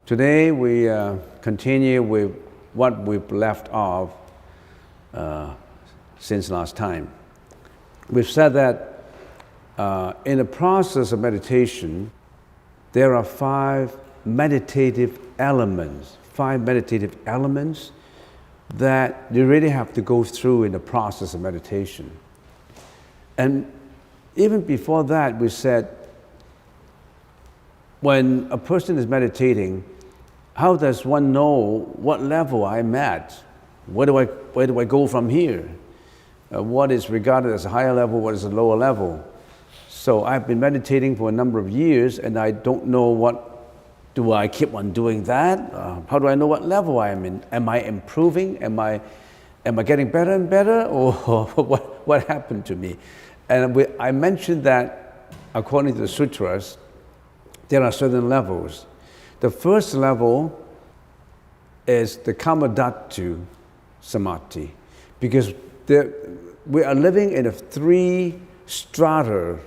Today we continue with what we've left off since last time. We've said that in the process of meditation, there are five meditative elements that you really have to go through in the process of meditation. And even before that, we said, when a person is meditating, how does one know what level I'm at? Where do I go from here? What is regarded as a higher level, what is a lower level? So I've been meditating for a number of years and I don't know do I keep on doing that? How do I know what level I am in? Am I improving? Am I getting better and better? Or what happened to me? And I mentioned that according to the sutras, there are certain levels. The first level is the Kamadhatu Samadhi, because we are living in a three-strata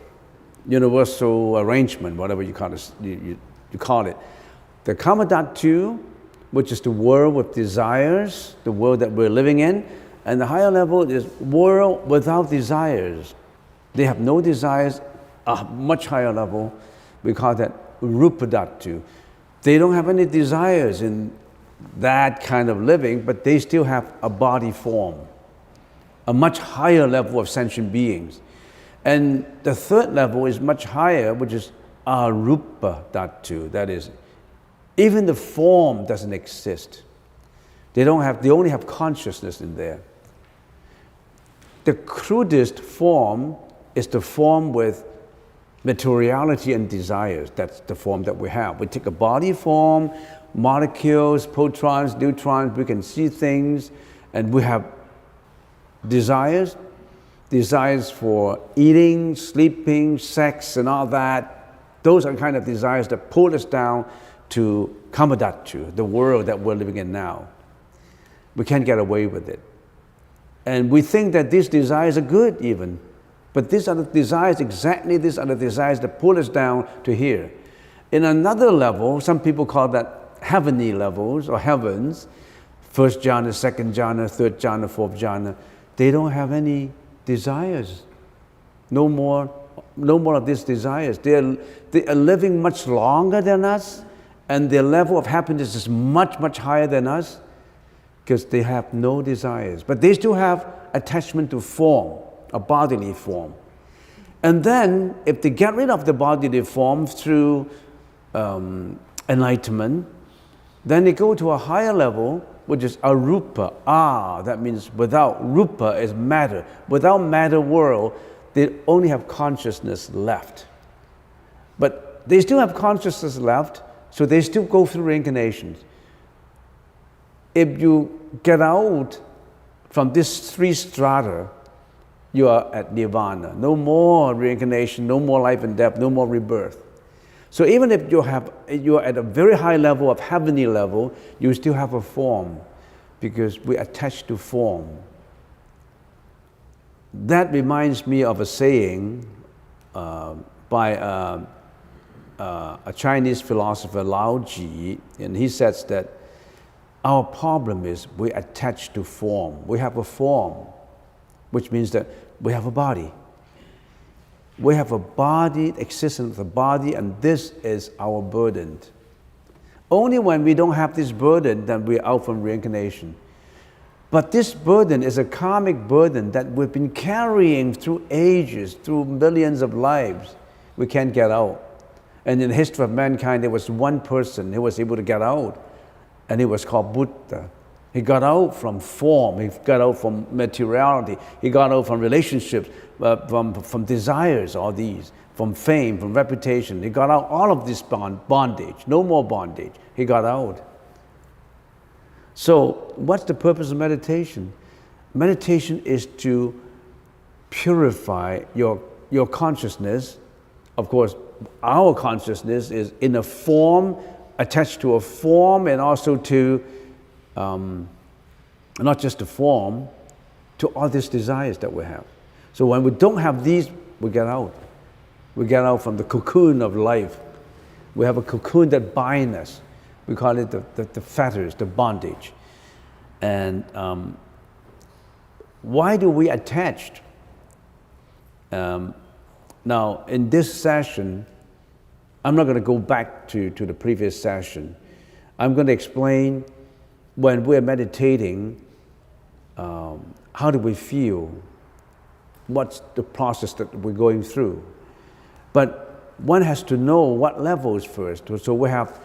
universal arrangement, whatever you call it. You call it. The Kamadhatu, which is the world with desires, the world that we're living in, and the higher level is world without desires. They have no desires, a much higher level. We call that Rupadhatu. They don't have any desires in that kind of living, but they still have a body form, a much higher level of sentient beings. And the third level is much higher, which is Arupadhatu. That is, even the form doesn't exist. They only have consciousness in there. The crudest form is the form with materiality and desires. That's the form that we have. We take a body form, molecules, protons, neutrons, we can see things, and we have desires for eating, sleeping, sex, and all that. Those are the kind of desires that pull us down to Kamadhatu, the world that we're living in now. We can't get away with it. And we think that these desires are good even. But these are the desires, these are the desires that pull us down to here. In another level, some people call that heavenly levels or heavens, first jhana, second jhana, third jhana, fourth jhana. They don't have any desires. No more of these desires. They are living much longer than us, and their level of happiness is much, much higher than us because they have no desires. But they still have attachment to form, a bodily form. And then, if they get rid of the bodily form through enlightenment, then they go to a higher level, which is arupa. That means without. Rupa is matter. Without matter world, they only have consciousness left. But they still have consciousness left, so they still go through reincarnations. If you get out from this three strata, you are at nirvana. No more reincarnation, no more life and death, no more rebirth. So even if you're at a very high level of heavenly level, you still have a form because we attach to form. That reminds me of a saying by a Chinese philosopher, Lao Ji, and he says that our problem is we attach to form. We have a form, which means that we have a body. We have a body, existence of the body, and this is our burden. Only when we don't have this burden that we're out from reincarnation. But this burden is a karmic burden that we've been carrying through ages, through millions of lives. We can't get out. And in the history of mankind, there was one person who was able to get out, and he was called Buddha. He got out from form, he got out from materiality, he got out from relationships, from desires, all these, from fame, from reputation. He got out all of this bondage, no more bondage. He got out. So what's the purpose of meditation? Meditation is to purify your consciousness. Of course, our consciousness is in a form, attached to a form, and also to not just the form, to all these desires that we have. So when we don't have these, we get out. We get out from the cocoon of life. We have a cocoon that binds us. We call it the fetters, the bondage. And why do we attach? Now, in this session, I'm not going to go back to the previous session. I'm going to explain when we're meditating, how do we feel? What's the process that we're going through? But one has to know what levels first. So we have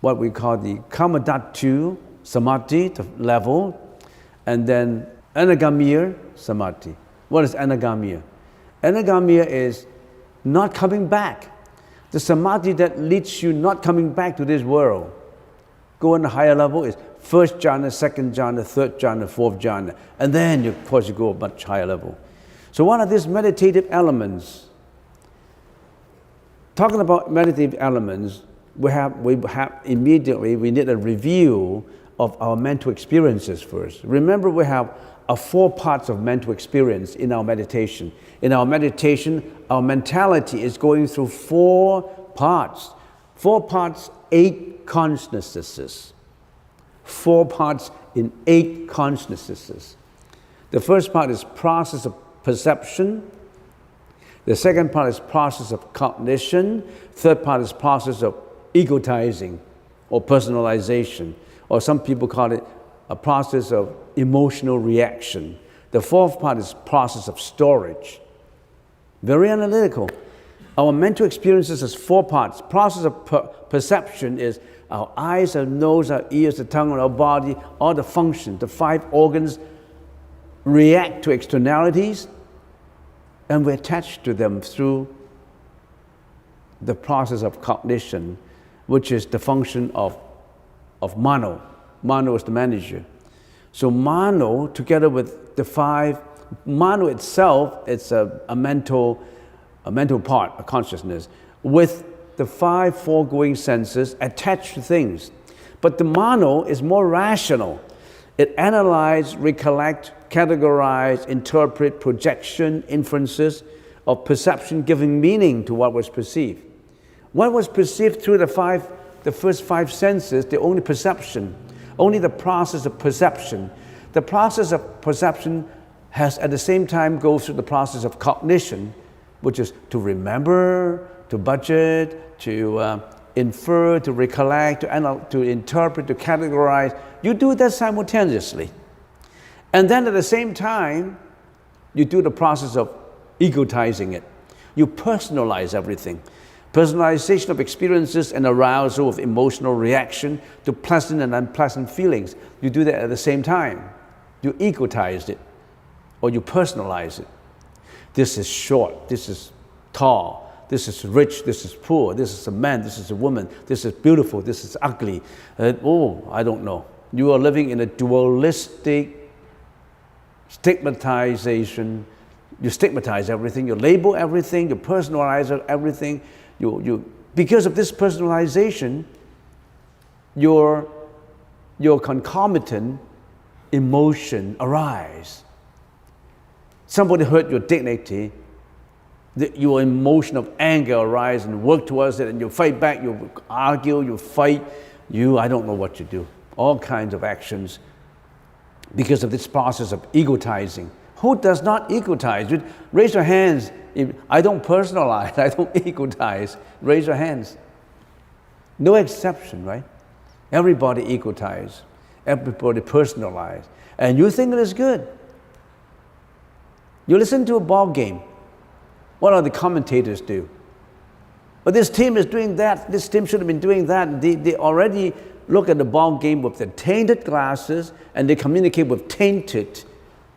what we call the Kamadhatu Samadhi, the level, and then Anagamya Samadhi. What is Anagamya? Anagamya is not coming back. The Samadhi that leads you not coming back to this world. Go on a higher level is first jhana, second jhana, third jhana, fourth jhana. And then, of course, you go a much higher level. So one of these meditative elements, talking about meditative elements, we need a review of our mental experiences first. Remember, we have 4 parts of mental experience in our meditation. In our meditation, our mentality is going through 4 parts. 4 parts, 8 consciousnesses. 4 parts in 8 consciousnesses. The first part is process of perception. The second part is process of cognition. Third part is process of egotizing or personalization, or some people call it a process of emotional reaction. The fourth part is process of storage. Very analytical. Our mental experiences has 4 parts. Process of perception is our eyes, our nose, our ears, the tongue, our body, all the functions, the 5 organs react to externalities, and we attach to them through the process of cognition, which is the function of mano. Mano is the manager. So mano, together with the 5, mano itself, it's a mental part, a consciousness, with the 5 foregoing senses attached to things. But the mano is more rational. It analyzes, recollect, categorize, interpret, projection, inferences of perception, giving meaning to what was perceived. What was perceived through the first 5 senses, the only perception, only the process of perception. The process of perception has at the same time goes through the process of cognition, which is to remember, to budget, to infer, to recollect, to interpret, to categorize. You do that simultaneously. And then at the same time, you do the process of egotizing it. You personalize everything. Personalization of experiences and arousal of emotional reaction to pleasant and unpleasant feelings. You do that at the same time. You egotize it, or you personalize it. This is short, this is tall, this is rich, this is poor, this is a man, this is a woman, this is beautiful, this is ugly. I don't know. You are living in a dualistic stigmatization. You stigmatize everything, you label everything, you personalize everything. Because of this personalization, your concomitant emotion arise. Somebody hurt your dignity, your emotion of anger arise and work towards it, and you fight back, you argue, you fight, I don't know what you do. All kinds of actions because of this process of egotizing. Who does not egotize? Raise your hands. I don't personalize, I don't egotize. Raise your hands. No exception, right? Everybody egotize. Everybody personalize. And you think it is good. You listen to a ball game. What do the commentators do? Well, this team is doing that. This team should have been doing that. They already look at the ball game with the tainted glasses, and they communicate with tainted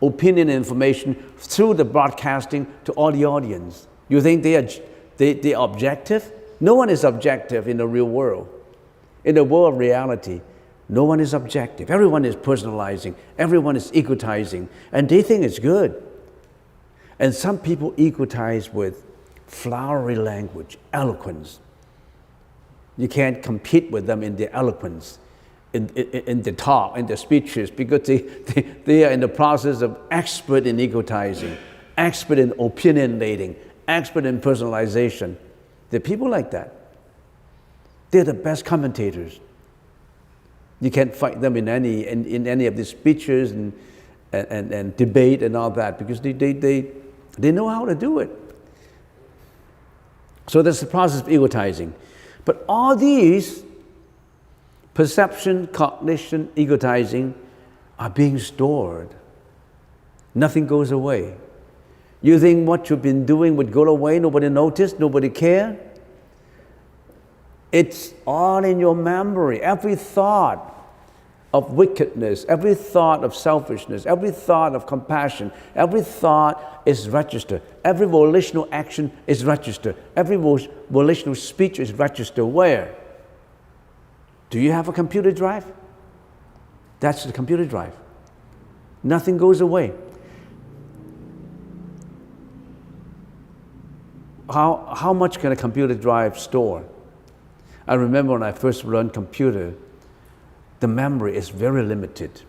opinion and information through the broadcasting to all the audience. You think they are objective? No one is objective in the real world. In the world of reality, no one is objective. Everyone is personalizing. Everyone is egotizing. And they think it's good. And some people egotize with flowery language, eloquence. You can't compete with them in their eloquence, in the talk, in their speeches, because they are in the process of expert in egotizing, expert in opinionating, expert in personalization. There are people like that. They're the best commentators. You can't fight them in any of these speeches and debate and all that, because they know how to do it. So that's the process of egotizing. But all these, perception, cognition, egotizing, are being stored. Nothing goes away. You think what you've been doing would go away, nobody noticed, nobody care? It's all in your memory. Every thought of wickedness, every thought of selfishness, every thought of compassion, every thought is registered. Every volitional action is registered. Every volitional speech is registered. Where? Do you have a computer drive? That's the computer drive. Nothing goes away. How much can a computer drive store? I remember when I first learned computer, the memory is very limited.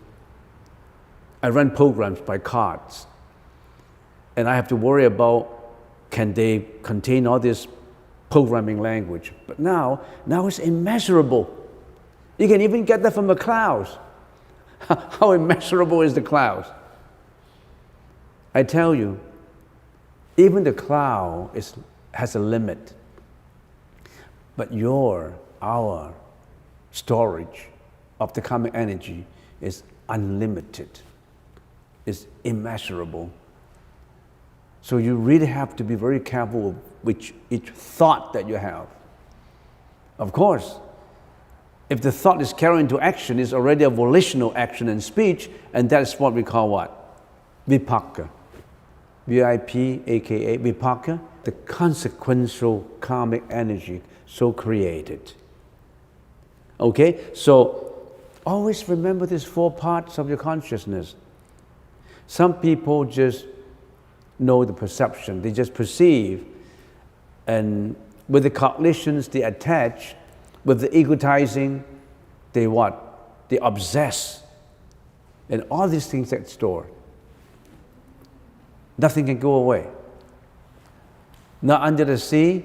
I run programs by cards, and I have to worry about, can they contain all this programming language? But now it's immeasurable. You can even get that from the clouds. How immeasurable is the clouds? I tell you, even the cloud has a limit. But our storage of the karmic energy is unlimited, is immeasurable. So you really have to be very careful with each thought that you have. Of course, if the thought is carried into action, it's already a volitional action and speech, and that's what we call what? Vipaka. V-I-P-A-K-A, Vipaka, the consequential karmic energy so created. Okay, so always remember these 4 parts of your consciousness. Some people just know the perception, they just perceive, and with the cognitions they attach, with the egotizing, they what? They obsess. And all these things get stored. Nothing can go away. Not under the sea,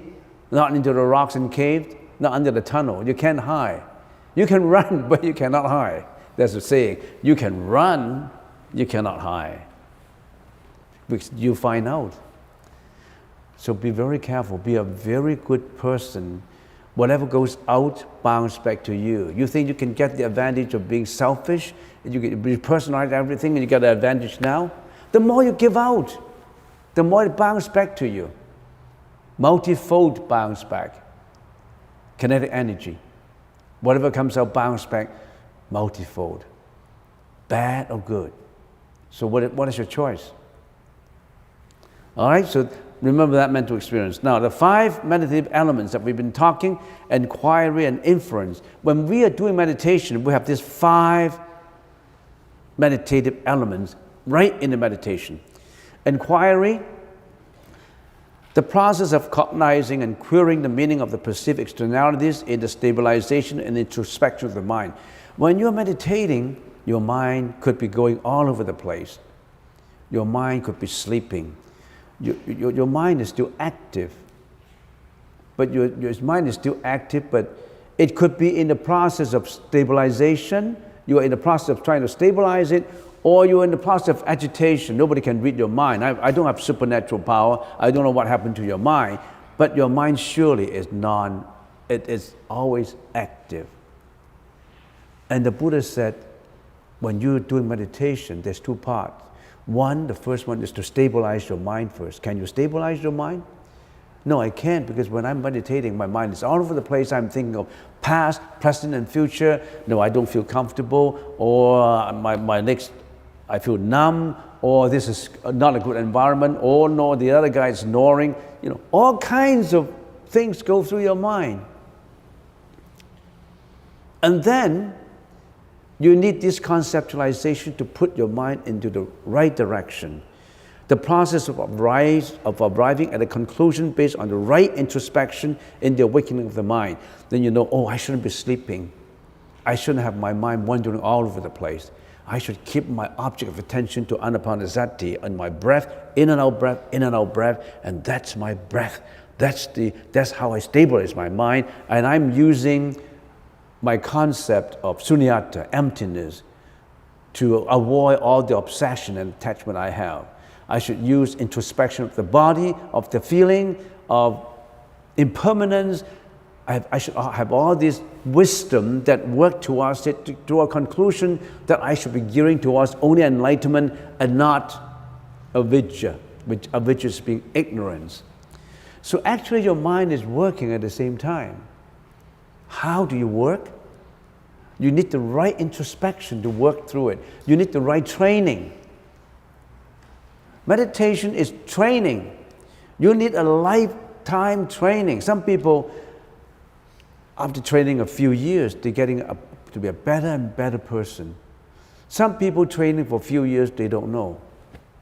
not into the rocks and caves, not under the tunnel. You can't hide. You can run, but you cannot hide. That's the saying. You can run, you cannot hide. Because you find out. So be very careful. Be a very good person. Whatever goes out, bounce back to you. You think you can get the advantage of being selfish, you personalize everything and you get the advantage now? The more you give out, the more it bounces back to you. Multifold bounce back. Kinetic energy. Whatever comes out, bounce back, multifold. Bad or good. So what is your choice? All right, so remember that mental experience. Now, the 5 meditative elements that we've been talking, inquiry and inference. When we are doing meditation, we have these 5 meditative elements right in the meditation. Inquiry, the process of cognizing and querying the meaning of the perceived externalities in the stabilization and introspection of the mind. When you're meditating, your mind could be going all over the place. Your mind could be sleeping. Your mind is still active. But your mind is still active, but it could be in the process of stabilization. You are in the process of trying to stabilize it, or you're in the process of agitation. Nobody can read your mind. I don't have supernatural power. I don't know what happened to your mind. But your mind surely is it is always active. And the Buddha said, when you're doing meditation, there's 2 parts. One, the first one is to stabilize your mind first. Can you stabilize your mind? No, I can't, because when I'm meditating, my mind is all over the place. I'm thinking of past, present, and future. No, I don't feel comfortable, or my legs, I feel numb, or this is not a good environment, or no, the other guy is snoring. All kinds of things go through your mind. And then you need this conceptualization to put your mind into the right direction. The process of arriving at a conclusion based on the right introspection in the awakening of the mind. Then you know, I shouldn't be sleeping. I shouldn't have my mind wandering all over the place. I should keep my object of attention to Anapanasati and my breath, in and out breath, in and out breath, and that's my breath. That's how I stabilize my mind, and I'm using my concept of sunyata, emptiness, to avoid all the obsession and attachment I have. I should use introspection of the body, of the feeling, of impermanence. I should have all this wisdom that work towards it, to a conclusion that I should be gearing towards only enlightenment and not avidya, which avidya is being ignorance. So actually your mind is working at the same time. How do you work? You need the right introspection to work through it. You need the right training. Meditation is training. You need a lifetime training. Some people, after training a few years, they're getting to be a better and better person. Some people training for a few years, they don't know.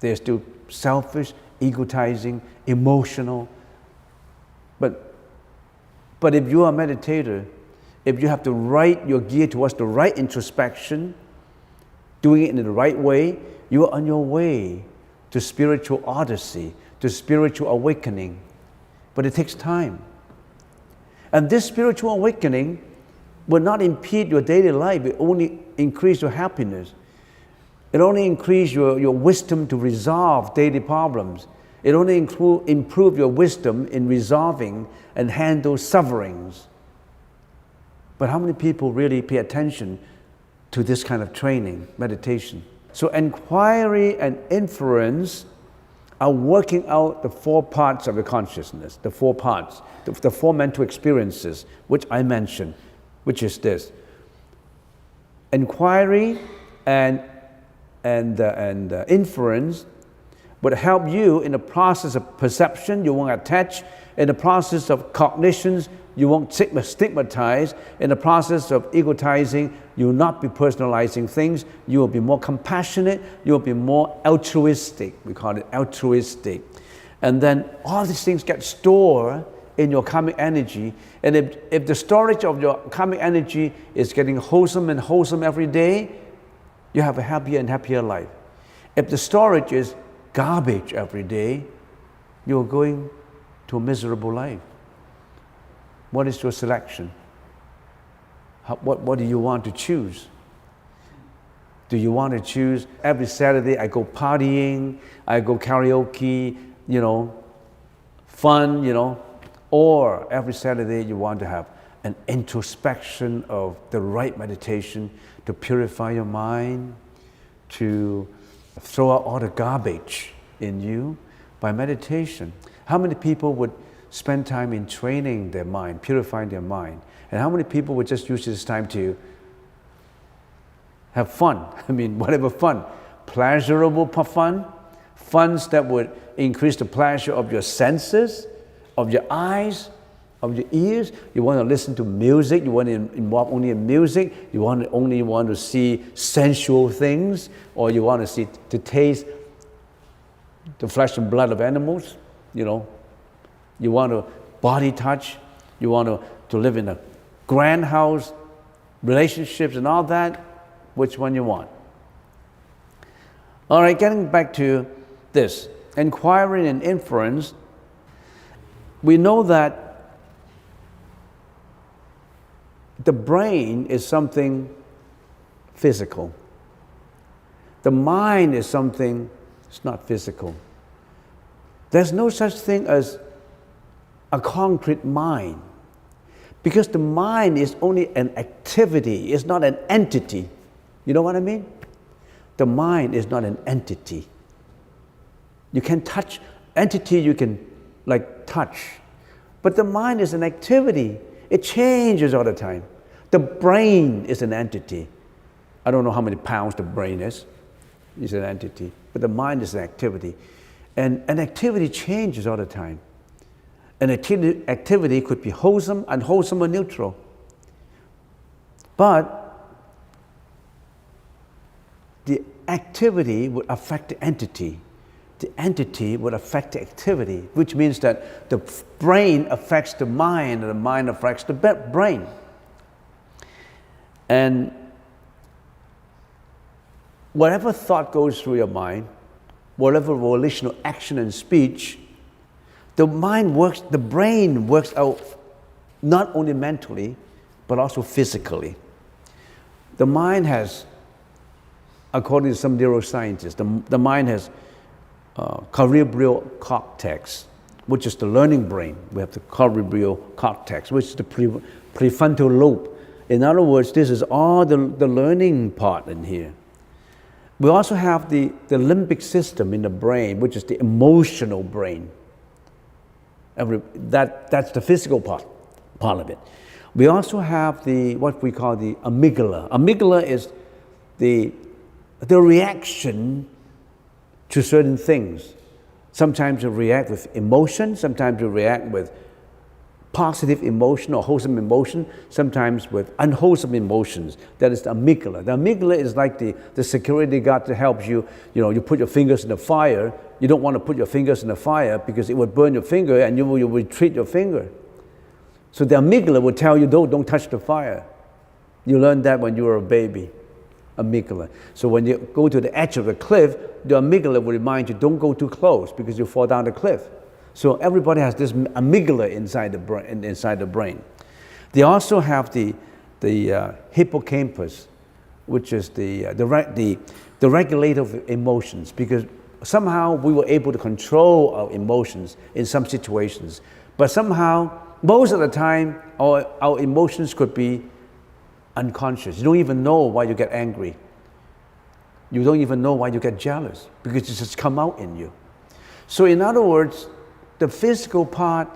They're still selfish, egotizing, emotional. But if you are a meditator, if you have the right, your gear towards the right introspection, doing it in the right way, you are on your way to spiritual odyssey, to spiritual awakening. But it takes time. And this spiritual awakening will not impede your daily life. It only increase your happiness. It only increase your wisdom to resolve daily problems. It only improve your wisdom in resolving and handle sufferings. But how many people really pay attention to this kind of training, meditation? So inquiry and inference are working out the four parts of the consciousness, the four parts, the four mental experiences, which I mentioned, which is this. Inquiry and inference would help you in the process of perception. You won't attach. In the process of cognitions, you won't stigmatize. In the process of egotizing, you will not be personalizing things. You will be more compassionate. You will be more altruistic. We call it altruistic. And then all these things get stored in your karmic energy. And if the storage of your karmic energy is getting wholesome and wholesome every day, you have a happier and happier life. If the storage is garbage every day, you're going to a miserable life. What is your selection? What do you want to choose? Do you want to choose every Saturday I go partying, I go karaoke, fun, or every Saturday you want to have an introspection of the right meditation to purify your mind, to throw out all the garbage in you by meditation? How many people would spend time in training their mind, purifying their mind? And how many people would just use this time to have fun? I mean, whatever fun. Pleasurable fun, funs that would increase the pleasure of your senses, of your eyes, of your ears. You want to listen to music, you want to involve only in music, you only want to see sensual things, or you want to taste the flesh and blood of animals, You want to body touch, you want to live in a grand house, relationships and all that. Which one you want? All right, getting back to this, inquiry and inference. We know that the brain is something physical. The mind is something, it's not physical. There's no such thing as a concrete mind, because the mind is only an activity, it's not an entity. You know what I mean? The mind is not an entity. You can touch entity, you can touch, but the mind is an activity. It changes all the time. The brain is an entity. I don't know how many pounds the brain is. It's an entity, but the mind is an activity, and an activity changes all the time. An activity could be wholesome, unwholesome, or neutral. But the activity would affect the entity. The entity would affect the activity, which means that the brain affects the mind, and the mind affects the brain. And whatever thought goes through your mind, whatever volitional action and speech, The mind works, the brain works out not only mentally, but also physically. The mind has, according to some neuroscientists, the mind has cerebral cortex, which is the learning brain. We have the cerebral cortex, which is the prefrontal lobe. In other words, this is all the learning part in here. We also have the limbic system in the brain, which is the emotional brain. That's the physical part of it. We also have what we call the amygdala. Amygdala is the reaction to certain things. Sometimes you react with emotion, sometimes you react with positive emotion or wholesome emotion, sometimes with unwholesome emotions. That is the amygdala. The amygdala is like the security guard that helps you. You put your fingers in the fire. You don't want to put your fingers in the fire because it would burn your finger and you will retreat your finger. So the amygdala will tell you, don't touch the fire. You learned that when you were a baby, amygdala. So when you go to the edge of the cliff, the amygdala will remind you, don't go too close because you fall down the cliff. So everybody has this amygdala inside the brain. They also have the hippocampus, which is the regulator of emotions, because somehow we were able to control our emotions in some situations, but somehow most of the time our emotions could be unconscious. You don't even know why you get angry. You don't even know why you get jealous, because it just come out in you. So in other words, the physical part,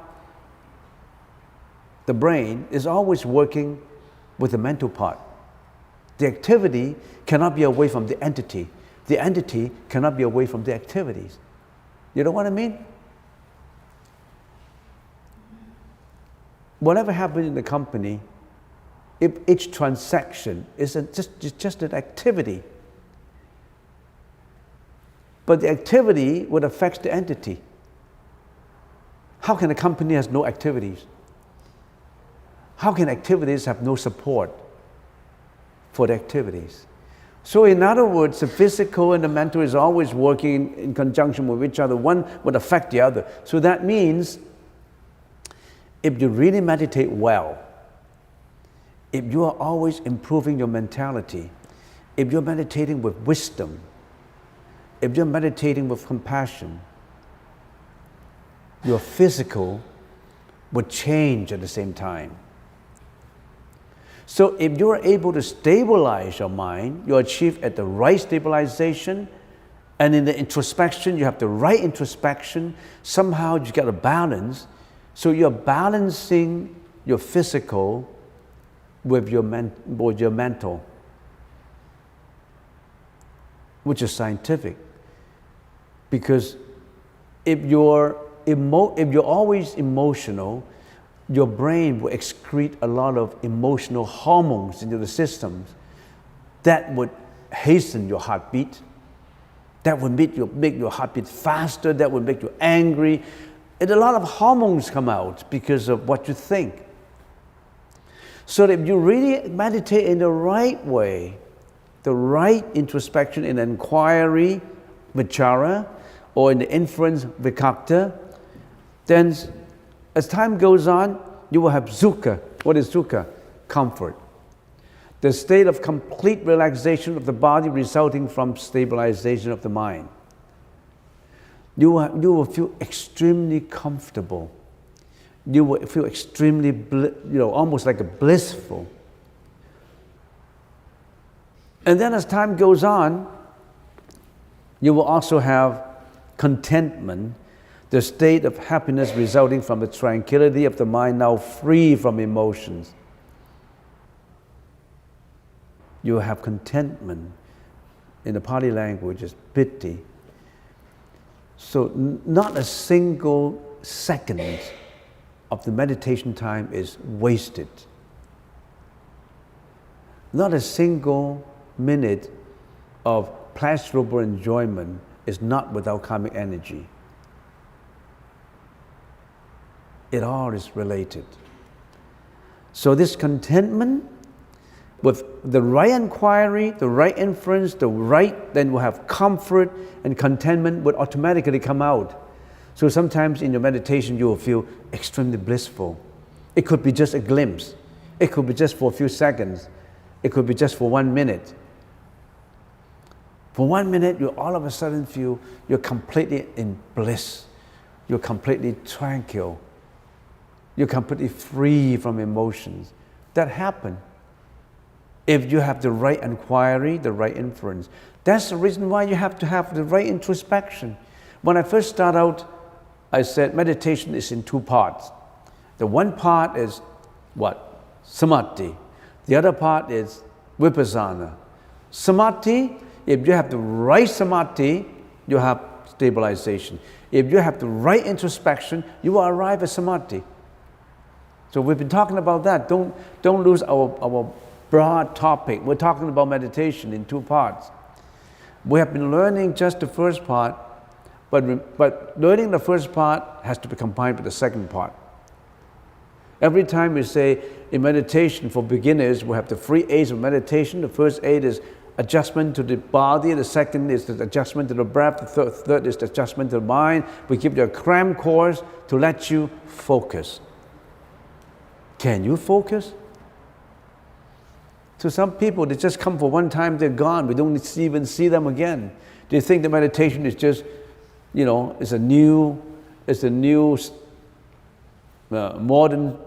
the brain, is always working with the mental part. The activity cannot be away from the entity. The entity cannot be away from the activities. You know what I mean? Whatever happens in the company, if each transaction is just an activity. But the activity would affect the entity. How can a company have no activities? How can activities have no support for the activities? So in other words, the physical and the mental is always working in conjunction with each other. One would affect the other. So that means if you really meditate well, if you are always improving your mentality, if you're meditating with wisdom, if you're meditating with compassion, your physical would change at the same time. So if you're able to stabilize your mind, you achieve at the right stabilization, and in the introspection, you have the right introspection, somehow you get a balance. So you're balancing your physical with your mental, which is scientific. Because if you're always emotional, your brain will excrete a lot of emotional hormones into the systems that would hasten your heartbeat, that would make your heartbeat faster, that would make you angry. And a lot of hormones come out because of what you think. So that if you really meditate in the right way, the right introspection in inquiry, vichara, or in the inference, vikakta, then as time goes on, you will have sukha. What is sukha? Comfort. The state of complete relaxation of the body resulting from stabilization of the mind. You will feel extremely comfortable. You will feel extremely, almost like a blissful. And then as time goes on, you will also have contentment, the state of happiness resulting from the tranquility of the mind now free from emotions. You will have contentment. In the Pali language, is piti. So not a single second of the meditation time is wasted. Not a single minute of pleasurable enjoyment is not without karmic energy. It all is related. So this contentment with the right inquiry, the right inference, then we'll have comfort, and contentment would automatically come out. So sometimes in your meditation you will feel extremely blissful. It could be just a glimpse. It could be just for a few seconds. It could be just for 1 minute. For 1 minute, you all of a sudden feel you're completely in bliss. You're completely tranquil. You're completely free from emotions. That happens if you have the right inquiry, the right inference. That's the reason why you have to have the right introspection. When I first started out, I said meditation is in 2 parts. The one part is what? Samadhi. The other part is vipassana. Samadhi, if you have the right samadhi, you have stabilization. If you have the right introspection, you will arrive at samadhi. So we've been talking about that. Don't lose our broad topic. We're talking about meditation in 2 parts. We have been learning just the first part, but learning the first part has to be combined with the second part. Every time we say in meditation for beginners, we have the 3 aids of meditation. The first aid is adjustment to the body. The second is the adjustment to the breath. The third is the adjustment to the mind. We give you a cram course to let you focus. Can you focus? So some people, they just come for one time, they're gone. We don't even see them again. They think the meditation is just, it's a new modern,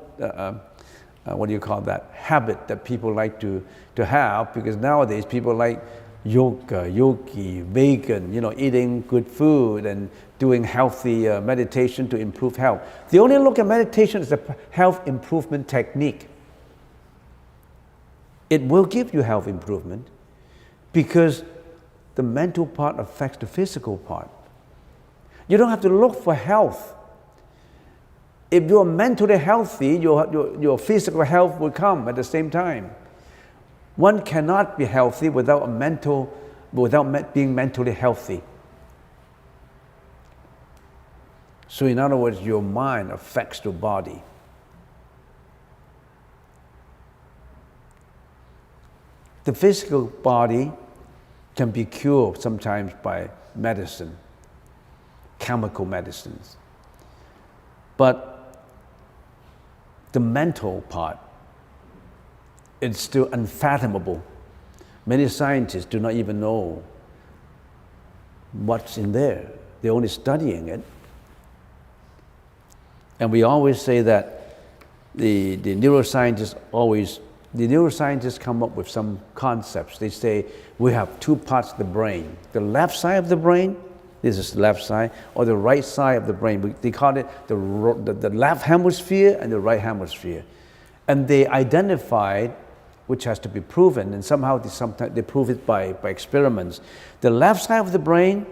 habit that people like to have, because nowadays people like yoga, yogi, vegan, eating good food and doing healthy meditation to improve health. They only look at meditation as a health improvement technique. It will give you health improvement because the mental part affects the physical part. You don't have to look for health. If you're mentally healthy, your physical health will come at the same time. One cannot be healthy without being mentally healthy. So in other words, your mind affects your body. The physical body can be cured sometimes by medicine, chemical medicines. But the mental part, it's still unfathomable. Many scientists do not even know what's in there. They're only studying it. And we always say that the neuroscientists come up with some concepts. They say we have 2 parts of the brain. The left side of the brain, this is the left side, or the right side of the brain. They call it the left hemisphere and the right hemisphere. And they identified, which has to be proven, and somehow they prove it by experiments. The left side of the brain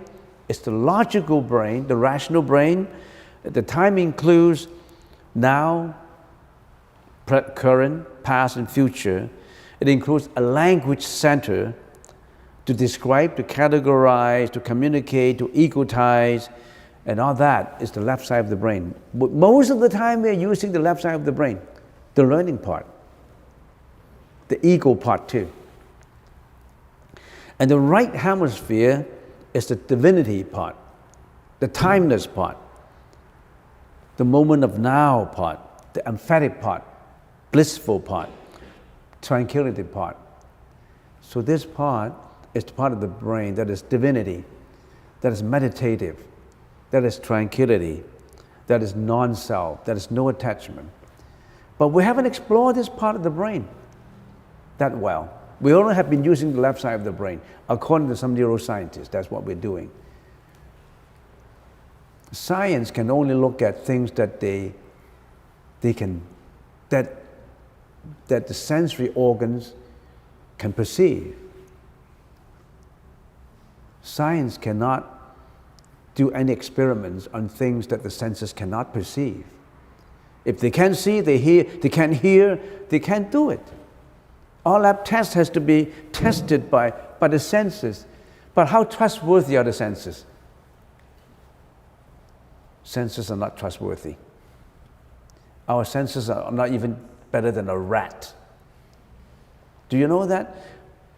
is the logical brain, the rational brain. The time includes now, current, past, and future. It includes a language center to describe, to categorize, to communicate, to egotize, and all that is the left side of the brain. But most of the time we're using the left side of the brain, the learning part, the ego part too. And the right hemisphere is the divinity part, the timeless part, the moment of now part, the emphatic part, blissful part, tranquility part. So this part is the part of the brain that is divinity, that is meditative, that is tranquility, that is non-self, that is no attachment. But we haven't explored this part of the brain that well. We only have been using the left side of the brain. According to some neuroscientists, that's what we're doing. Science can only look at things that that the sensory organs can perceive. Science cannot do any experiments on things that the senses cannot perceive. If they can't see, they can't hear, they can't do it. All lab tests has to be tested by the senses. But how trustworthy are the senses? Senses are not trustworthy. Our senses are not even better than a rat. Do you know that?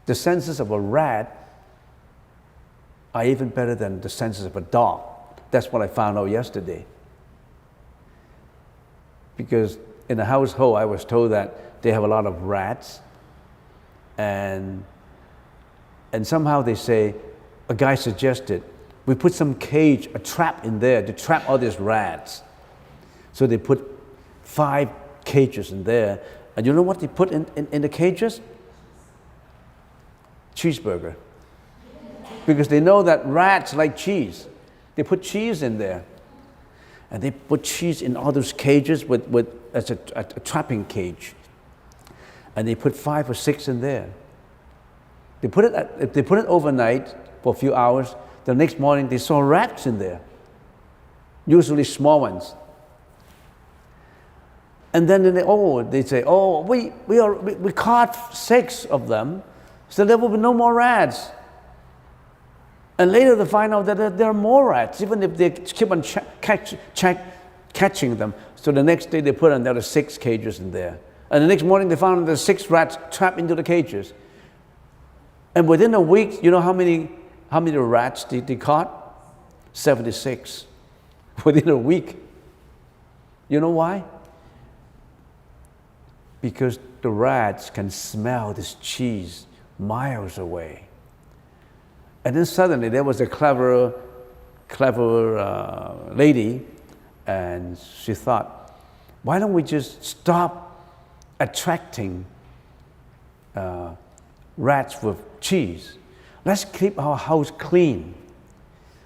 The senses of a rat are even better than the senses of a dog. That's what I found out yesterday. Because in the household, I was told that they have a lot of rats, and somehow they say, a guy suggested, we put some cage, a trap in there to trap all these rats. So they put 5 cages in there, and you know what they put in the cages? Cheeseburger. Because they know that rats like cheese. They put cheese in there. And they put cheese in all those cages as a trapping cage. And they put 5 or 6 in there. If they put it overnight for a few hours, the next morning they saw rats in there. Usually small ones. And then they say, we caught 6 of them, so there will be no more rats. And later they find out that there are more rats, even if they keep on catching them. So the next day they put another 6 cages in there. And the next morning they found there's 6 rats trapped into the cages. And within a week, you know how many rats they caught? 76. Within a week. You know why? Because the rats can smell this cheese miles away. And then suddenly there was a clever lady, and she thought, why don't we just stop attracting rats with cheese? Let's keep our house clean.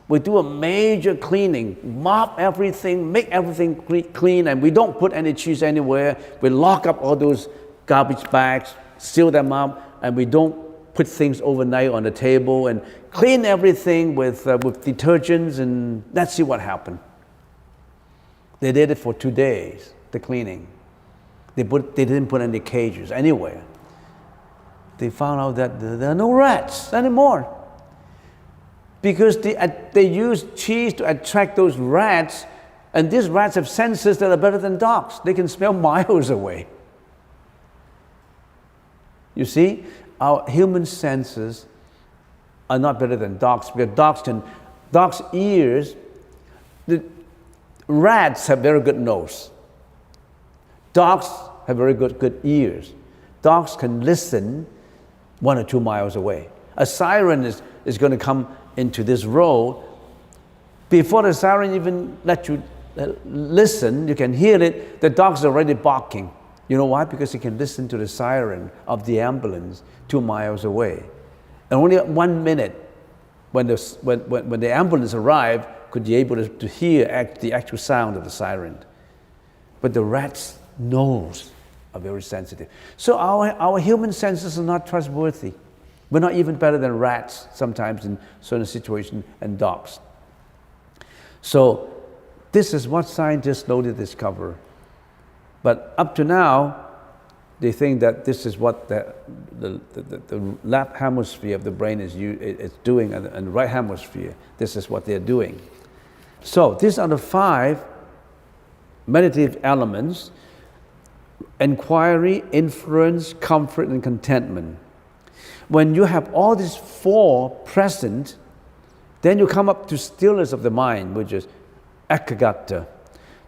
We do a major cleaning, mop everything, make everything clean, and we don't put any cheese anywhere. We lock up all those garbage bags, seal them up, and we don't put things overnight on the table, and clean everything with detergents, and let's see what happened. They did it for 2 days, the cleaning. They didn't put any cages anywhere. They found out that there are no rats anymore. Because they use cheese to attract those rats, and these rats have senses that are better than dogs. They can smell miles away. You see, our human senses are not better than dogs, because dogs' ears, the rats have very good nose. Dogs have very good ears. Dogs can listen 1 or 2 miles away. A siren is going to come into this road. Before the siren even let you listen, you can hear it, the dog's already barking. You know why? Because he can listen to the siren of the ambulance 2 miles away. And only 1 minute, when the ambulance arrived, could you able to hear the actual sound of the siren. But the rat's nose are very sensitive. So our human senses are not trustworthy. We're not even better than rats sometimes in certain situations, and dogs. So this is what scientists slowly discover. But up to now, they think that this is what the left hemisphere of the brain is doing, and the right hemisphere, this is what they're doing. So these are the 5 meditative elements: inquiry, inference, comfort, and contentment. When you have all these 4 present, then you come up to stillness of the mind, which is ekagata,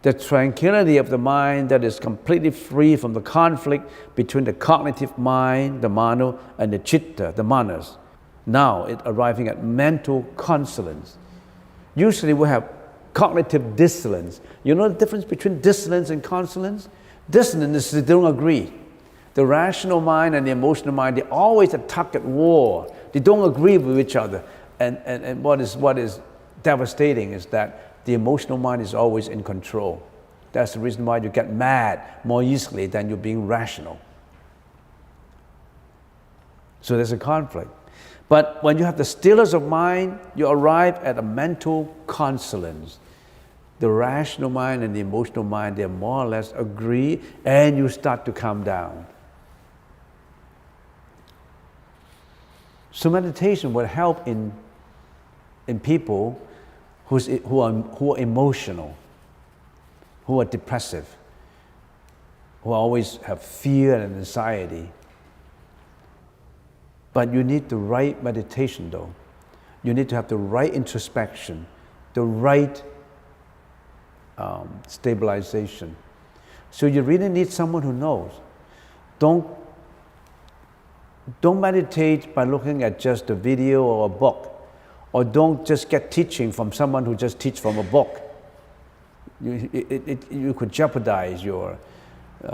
the tranquility of the mind that is completely free from the conflict between the cognitive mind, the mano, and the chitta, the manas. Now it's arriving at mental consonance. Usually we have cognitive dissonance. You know the difference between dissonance and consonance? Dissonance is they don't agree. The rational mind and the emotional mind, they always attack at war. They don't agree with each other. And what is devastating is that the emotional mind is always in control. That's the reason why you get mad more easily than you're being rational. So there's a conflict. But when you have the stillness of mind, you arrive at a mental consonance. The rational mind and the emotional mind, they more or less agree, and you start to calm down. So meditation will help in people who are emotional, who are depressive, who always have fear and anxiety. But you need the right meditation though. You need to have the right introspection the right stabilization. So you really need someone who knows. Don't meditate by looking at just a video or a book, or don't just get teaching from someone who just teach from a book. You could jeopardize your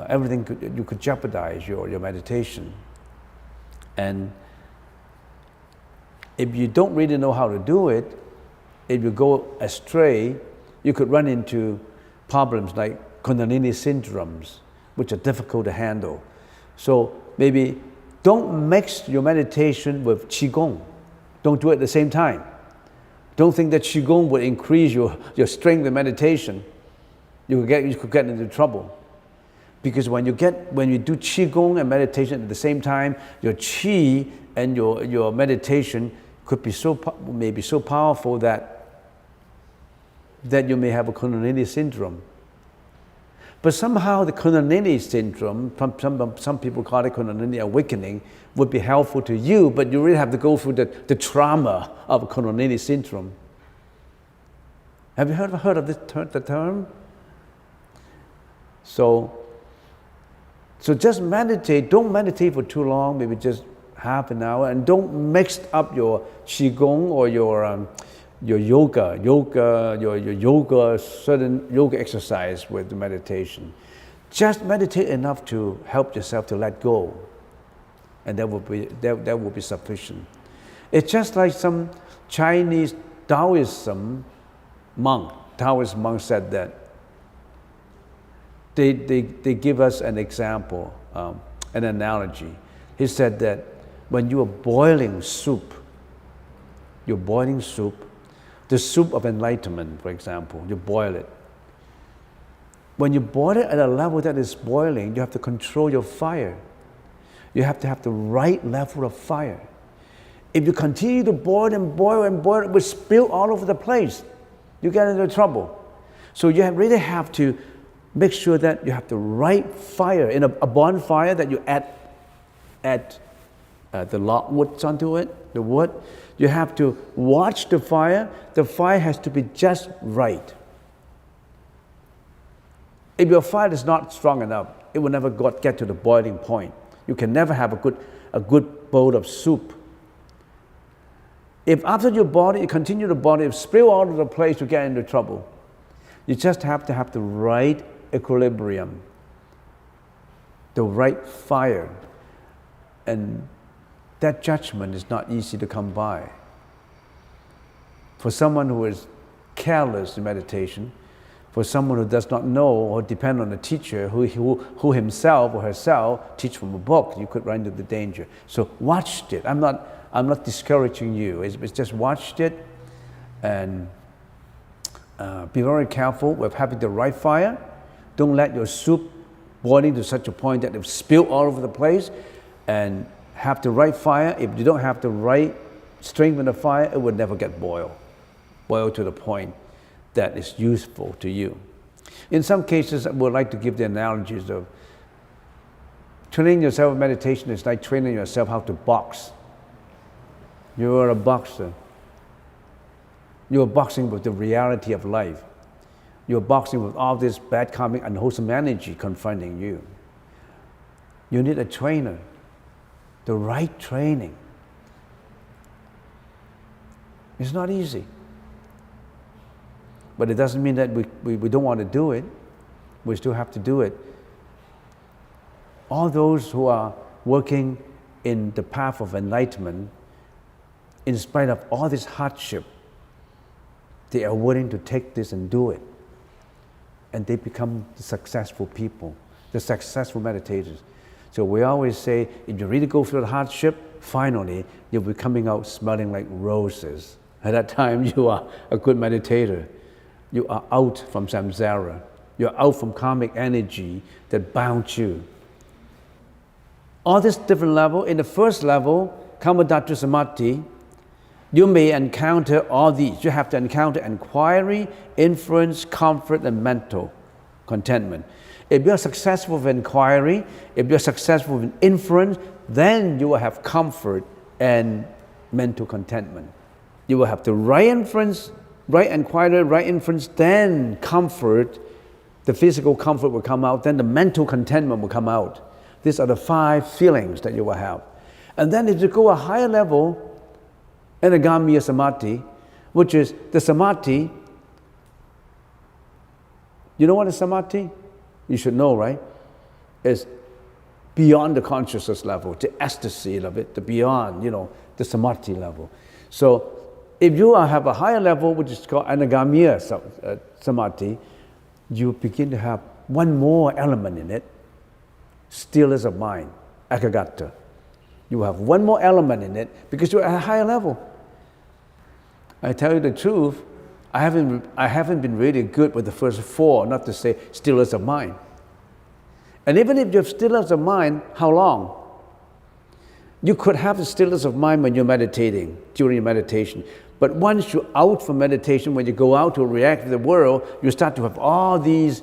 everything. You could jeopardize your meditation. And if you don't really know how to do it, if you go astray, you could run into problems like Kundalini syndromes, which are difficult to handle. So maybe don't mix your meditation with Qigong. Don't do it at the same time. Don't think that Qigong would increase your strength in meditation. You could get into trouble. Because when you do Qigong and meditation at the same time, your Qi and your meditation could be so powerful that you may have a Kundalini syndrome. But somehow the Kundalini syndrome, some people call it Kundalini awakening, would be helpful to you, but you really have to go through the trauma of a Kundalini syndrome. Have you heard of the term? So just meditate. Don't meditate for too long, maybe just half an hour, and don't mix up your Qigong or your yoga, certain yoga exercise with the meditation. Just meditate enough to help yourself to let go, and that will be sufficient. It's just like some Chinese Taoist monk said that. They give us an example, an analogy. He said that when you are boiling soup, the soup of enlightenment, for example, you boil it. When you boil it at a level that is boiling, you have to control your fire. You have to have the right level of fire. If you continue to boil and boil and boil, it will spill all over the place. You get into trouble. So you really have to make sure that you have the right fire. In a bonfire that you add the log wood onto it, the wood, you have to watch the fire. The fire has to be just right. If your fire is not strong enough, it will never get to the boiling point. You can never have a good bowl of soup. If after you boil it, you continue to boil it, spill all over the place, you get into trouble. You just have to have the right equilibrium, the right fire, and that judgment is not easy to come by. For someone who is careless in meditation, for someone who does not know or depend on a teacher who himself or herself teach from a book, you could run into the danger. So watch it. I'm not discouraging you. It's just watch it and be very careful with having the right fire. Don't let your soup boiling to such a point that it will spill all over the place, and have the right fire. If you don't have the right strength in the fire, it will never get boiled to the point that is useful to you. In some cases, I would like to give the analogies of training yourself in meditation is like training yourself how to box. You are a boxer. You are boxing with the reality of life. You're boxing with all this bad karmic, unwholesome energy confronting you. You need a trainer, the right training. It's not easy. But it doesn't mean that we don't want to do it. We still have to do it. All those who are working in the path of enlightenment, in spite of all this hardship, they are willing to take this and do it. And they become the successful people, the successful meditators. So we always say, if you really go through the hardship, finally, you'll be coming out smelling like roses. At that time, you are a good meditator. You are out from samsara. You're out from karmic energy that bound you. All this different level. In the first level, Kamadatta Samadhi, you may encounter all these. You have to encounter inquiry, inference, comfort, and mental contentment. If you're successful with inquiry, if you're successful with inference, then you will have comfort and mental contentment. You will have the right inference right inquiry, right inference, then comfort, the physical comfort will come out, then the mental contentment will come out. These are the 5 feelings that you will have. And then if you go a higher level, Anagamiya Samadhi, which is the Samadhi. You know what is Samadhi? You should know, right? It's beyond the consciousness level, the ecstasy of it, the beyond, the Samadhi level. So if you have a higher level, which is called Anagamiya Samadhi, you begin to have one more element in it, stillness of mind, ekagata. You have one more element in it because you're at a higher level. I tell you the truth, I haven't been really good with the first 4, not to say stillness of mind. And even if you have stillness of mind, how long? You could have the stillness of mind when you're meditating, during your meditation. But once you're out from meditation, when you go out to react to the world, you start to have all these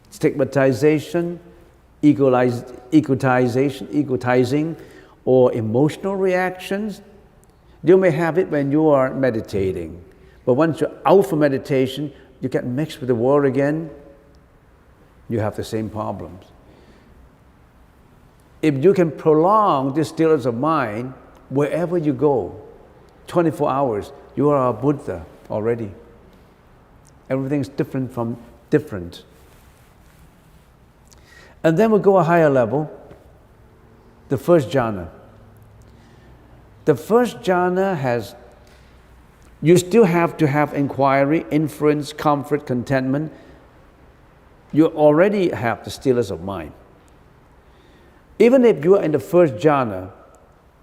stigmatization, egotizing, or emotional reactions. You may have it when you are meditating. But once you're out from meditation, you get mixed with the world again, you have the same problems. If you can prolong this stillness of mind, wherever you go, 24 hours, you are a Buddha already. Everything's different from different. And then we go a higher level, the first jhana. The first jhana you still have to have inquiry, inference, comfort, contentment. You already have the stillness of mind. Even if you are in the first jhana,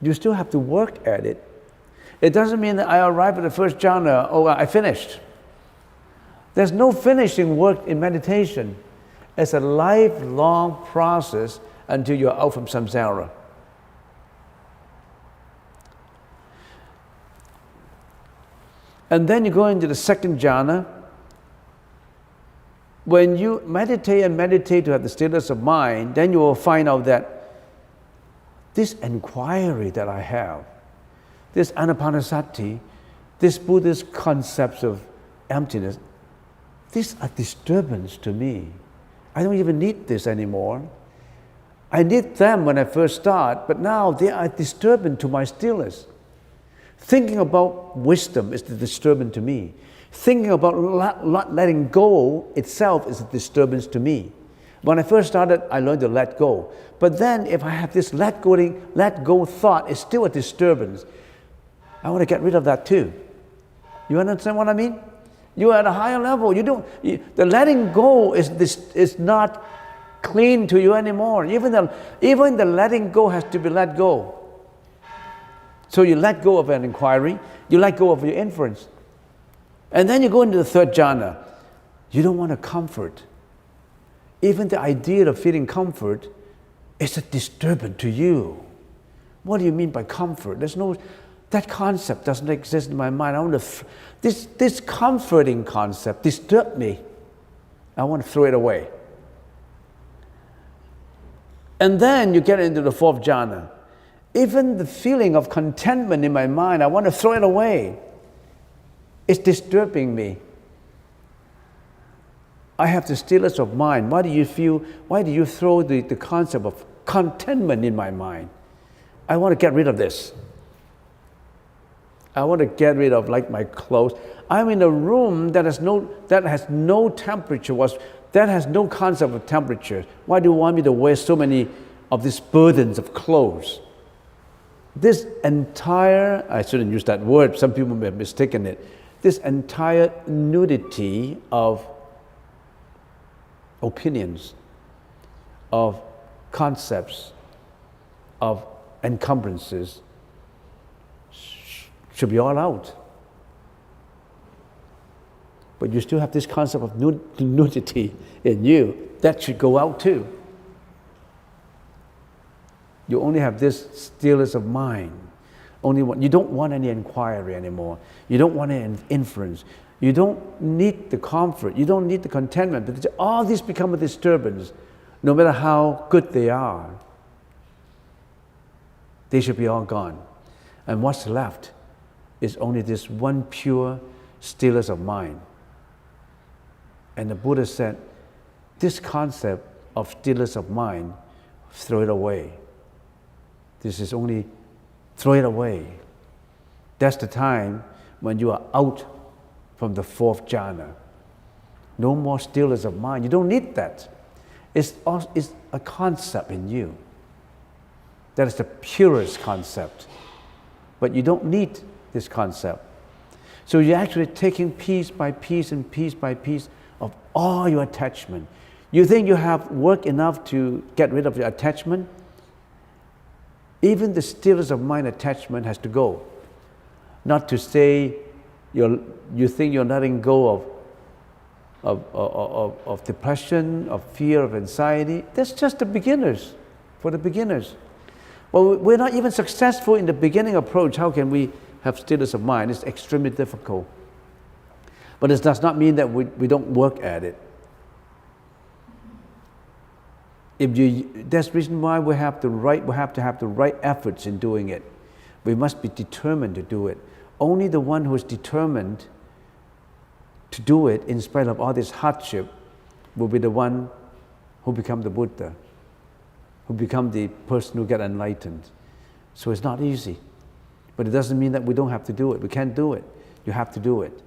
you still have to work at it. It doesn't mean that I arrived at the first jhana, I finished. There's no finishing work in meditation. It's a lifelong process until you're out from samsara. And then you go into the second jhana. When you meditate to have the stillness of mind, then you will find out that this inquiry that I have, this anapanasati, this Buddhist concepts of emptiness, these are disturbance to me. I don't even need this anymore. I need them when I first start, but now they are disturbance to my stillness. Thinking about wisdom is the disturbance to me. Thinking about letting go itself is a disturbance to me. When I first started, I learned to let go. But then if I have this let go thought, it's still a disturbance. I want to get rid of that too. You understand what I mean? You're at a higher level. The letting go is not clean to you anymore. Even the letting go has to be let go. So you let go of an inquiry, you let go of your inference. And then you go into the third jhana. You don't want to comfort. Even the idea of feeling comfort is a disturbance to you. What do you mean by comfort? That concept doesn't exist in my mind. This comforting concept disturbs me. I want to throw it away. And then you get into the fourth jhana. Even the feeling of contentment in my mind, I want to throw it away. It's disturbing me. I have the stillness of mind. Why do you throw the concept of contentment in my mind? I want to get rid of this. I want to get rid of my clothes. I'm in a room that has no temperature, that has no concept of temperature. Why do you want me to wear so many of these burdens of clothes? This entire, I shouldn't use that word, some people may have mistaken it, this entire nudity of opinions, of concepts, of encumbrances should be all out. But you still have this concept of nudity in you. That should go out too. You only have this stillness of mind. You don't want any inquiry anymore. You don't want any inference. You don't need the comfort. You don't need the contentment. Because all these become a disturbance, no matter how good they are. They should be all gone. And what's left is only this one pure stillness of mind. And the Buddha said, this concept of stillness of mind, throw it away. This is only, throw it away. That's the time when you are out from the fourth jhana. No more stillness of mind. You don't need that. It's a concept in you. That is the purest concept. But you don't need this concept. So you're actually taking piece by piece and piece by piece of all your attachment. You think you have work enough to get rid of your attachment? Even the stillness of mind attachment has to go. Not to say you think you're letting go of depression, of fear, of anxiety. That's just the beginners, for the beginners. Well, we're not even successful in the beginning approach. How can we have stillness of mind? It's extremely difficult. But it does not mean that we don't work at it. That's the reason why we have to have the right efforts in doing it. We must be determined to do it. Only the one who is determined to do it in spite of all this hardship will be the one who become the Buddha, who become the person who get enlightened. So it's not easy. But it doesn't mean that we don't have to do it. We can't do it. You have to do it.